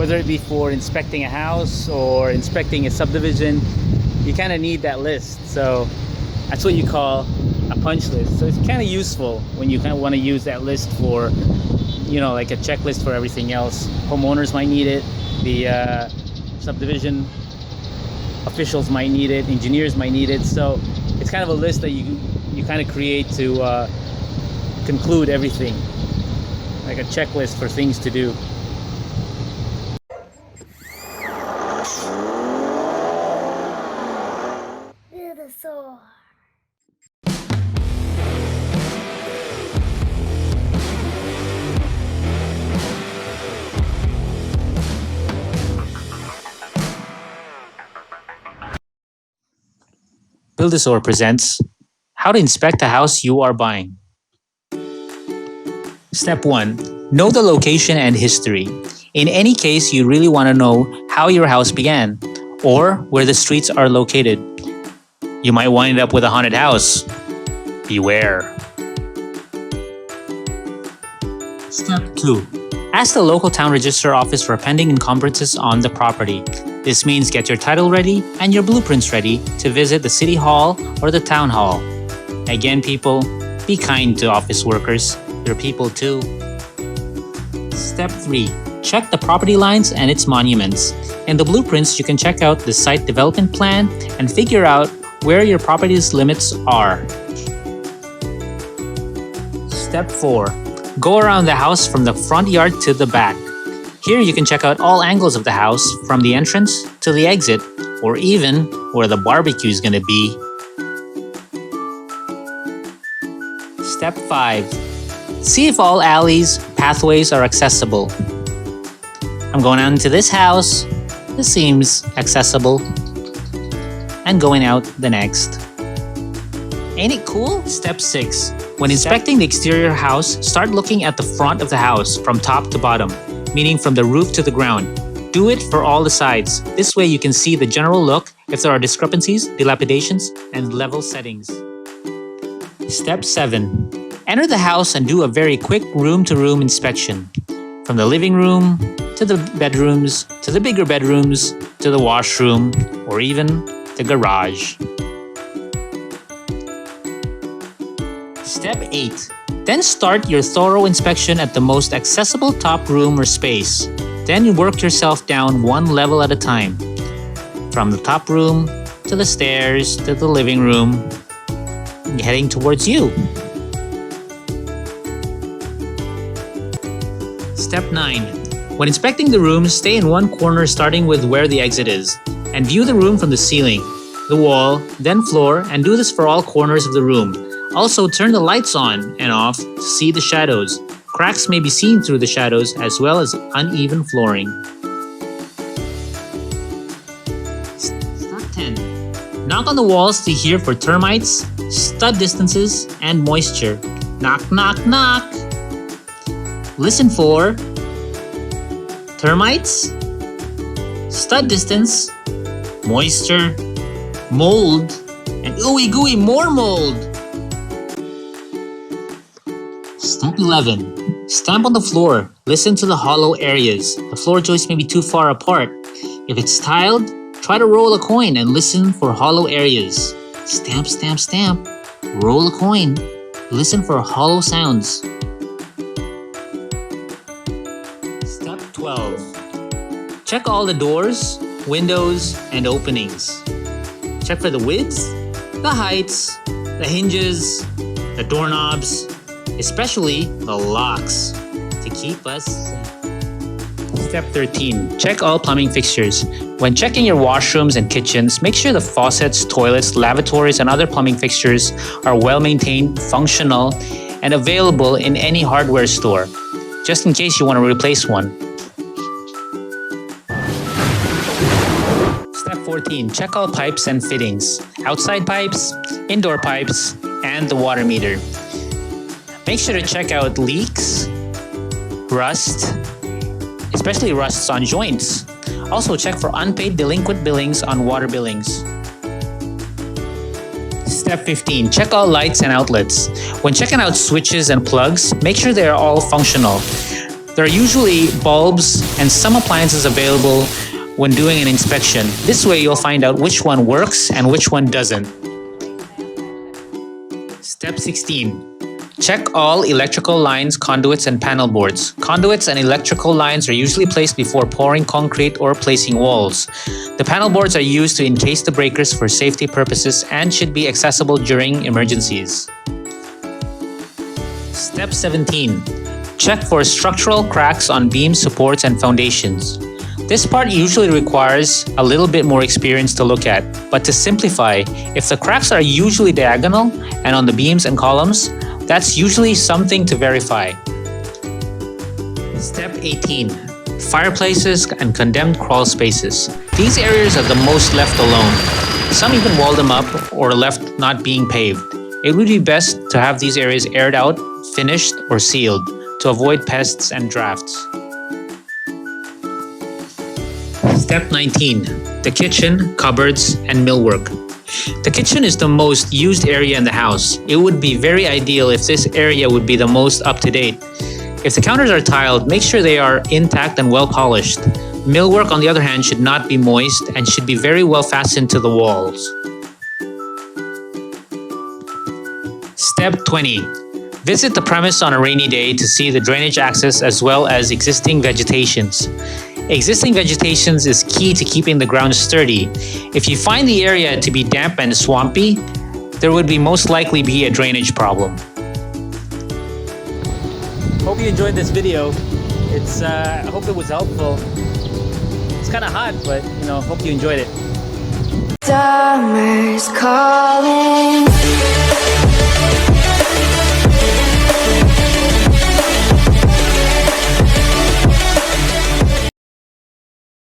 whether it be for inspecting a house or inspecting a subdivision, you kind of need that list. So that's what you call a punch list. So it's kind of useful when you kind of want to use that list for, like a checklist for everything else. Homeowners might need it, the subdivision officials might need it, engineers might need it. So it's kind of a list that you kind of create to conclude everything, like a checklist for things to do. Build-A-Saur presents how to inspect a house you are buying. Step 1. Know the location and history. In any case, you really want to know how your house began or where the streets are located. You might wind up with a haunted house. Beware. Step 2. Ask the local town register office for pending encumbrances on the property. This means get your title ready and your blueprints ready to visit the city hall or the town hall. Again, people, be kind to office workers. They're people too. Step 3. Check the property lines and its monuments. In the blueprints, you can check out the site development plan and figure out where your property's limits are. Step 4. Go around the house from the front yard to the back. Here you can check out all angles of the house, from the entrance to the exit, or even where the barbecue is going to be. Step 5. See if all alleys, pathways are accessible. I'm going out into this house. This seems accessible. And going out the next. Ain't it cool? Step 6. When inspecting the exterior house, start looking at the front of the house from top to bottom, meaning from the roof to the ground. Do it for all the sides. This way you can see the general look if there are discrepancies, dilapidations, and level settings. Step 7. Enter the house and do a very quick room-to-room inspection. From the living room, to the bedrooms, to the bigger bedrooms, to the washroom, or even the garage. Step 8. Then start your thorough inspection at the most accessible top room or space. Then you work yourself down one level at a time. From the top room, to the stairs, to the living room, heading towards you. Step 9. When inspecting the rooms, stay in one corner starting with where the exit is, and view the room from the ceiling, the wall, then floor, and do this for all corners of the room. Also, turn the lights on and off to see the shadows. Cracks may be seen through the shadows as well as uneven flooring. Step 10. Knock on the walls to hear for termites, stud distances, and moisture. Knock, knock, knock. Listen for termites, stud distance, moisture, mold, and ooey gooey more mold. Step 11. Stamp on the floor. Listen to the hollow areas. The floor joists may be too far apart. If it's tiled, try to roll a coin and listen for hollow areas. Stamp, stamp, stamp. Roll a coin. Listen for hollow sounds. Step 12. Check all the doors, windows, and openings. Check for the widths, the heights, the hinges, the doorknobs, especially the locks, to keep us safe. Step 13. Check all plumbing fixtures. When checking your washrooms and kitchens, make sure the faucets, toilets, lavatories, and other plumbing fixtures are well maintained, functional, and available in any hardware store, just in case you want to replace one. Step 14. Check all pipes and fittings, outside pipes, indoor pipes, and the water meter. Make sure to check out leaks, rust, especially rusts on joints. Also check for unpaid delinquent billings on water billings. Step 15. Check all lights and outlets. When checking out switches and plugs, make sure they are all functional. There are usually bulbs and some appliances available when doing an inspection. This way you'll find out which one works and which one doesn't. Step 16. Check all electrical lines, conduits, and panel boards. Conduits and electrical lines are usually placed before pouring concrete or placing walls. The panel boards are used to encase the breakers for safety purposes and should be accessible during emergencies. Step 17. Check for structural cracks on beams, supports, and foundations. This part usually requires a little bit more experience to look at, but to simplify, if the cracks are usually diagonal and on the beams and columns, that's usually something to verify. Step 18. Fireplaces and condemned crawl spaces. These areas are the most left alone. Some even wall them up or left not being paved. It would be best to have these areas aired out, finished, or sealed to avoid pests and drafts. Step 19. The kitchen, cupboards, and millwork. The kitchen is the most used area in the house. It would be very ideal if this area would be the most up to date. If the counters are tiled, make sure they are intact and well polished. Millwork, on the other hand, should not be moist and should be very well fastened to the walls. Step 20. Visit the premise on a rainy day to see the drainage access as well as existing vegetations. Existing vegetations is key to keeping the ground sturdy. If you find the area to be damp and swampy, there would most likely be a drainage problem. Hope you enjoyed this video. I hope it was helpful. It's kind of hot, but hope you enjoyed it. Summer's calling.